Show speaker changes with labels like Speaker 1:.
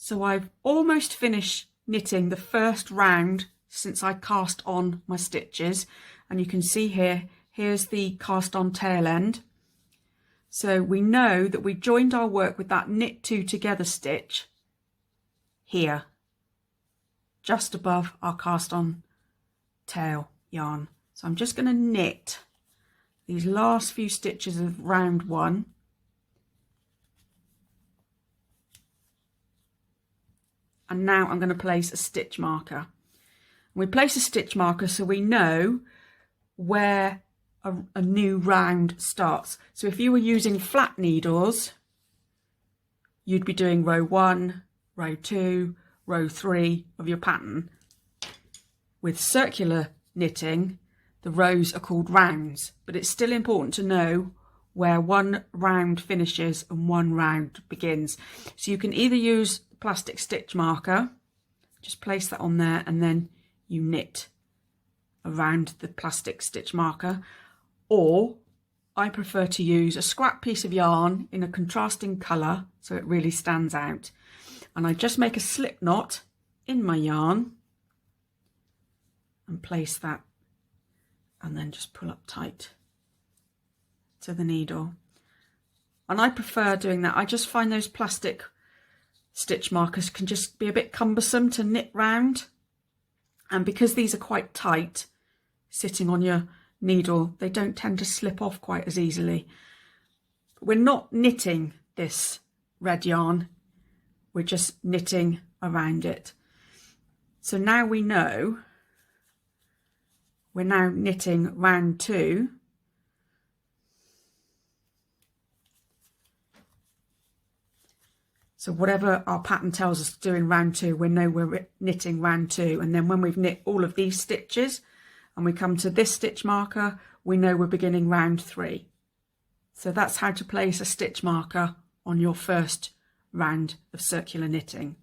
Speaker 1: So I've almost finished knitting the first round since I cast on my stitches, and you can see here's the cast on tail end. So we know that we joined our work with that knit two together stitch here, just above our cast on tail yarn. So I'm just going to knit these last few stitches of round one. And now I'm going to place a stitch marker. We place a stitch marker so we know where a new round starts. So if you were using flat needles, you'd be doing row 1, row 2, row 3 of your pattern. With circular knitting, the rows are called rounds, but it's still important to know where one round finishes and one round begins. So you can either use plastic stitch marker, just place that on there, and then you knit around the plastic stitch marker, or I prefer to use a scrap piece of yarn in a contrasting colour so it really stands out. And I just make a slip knot in my yarn and place that, and then just pull up tight to the needle. And I prefer doing that. I just find those plastic stitch markers can just be a bit cumbersome to knit round, and because these are quite tight sitting on your needle, they don't tend to slip off quite as easily. We're not knitting this red yarn, we're just knitting around it. So now we know we're now knitting round 2. So whatever our pattern tells us to do in round 2, we know we're knitting round 2. And then when we've knit all of these stitches and we come to this stitch marker, we know we're beginning round 3. So that's how to place a stitch marker on your first round of circular knitting.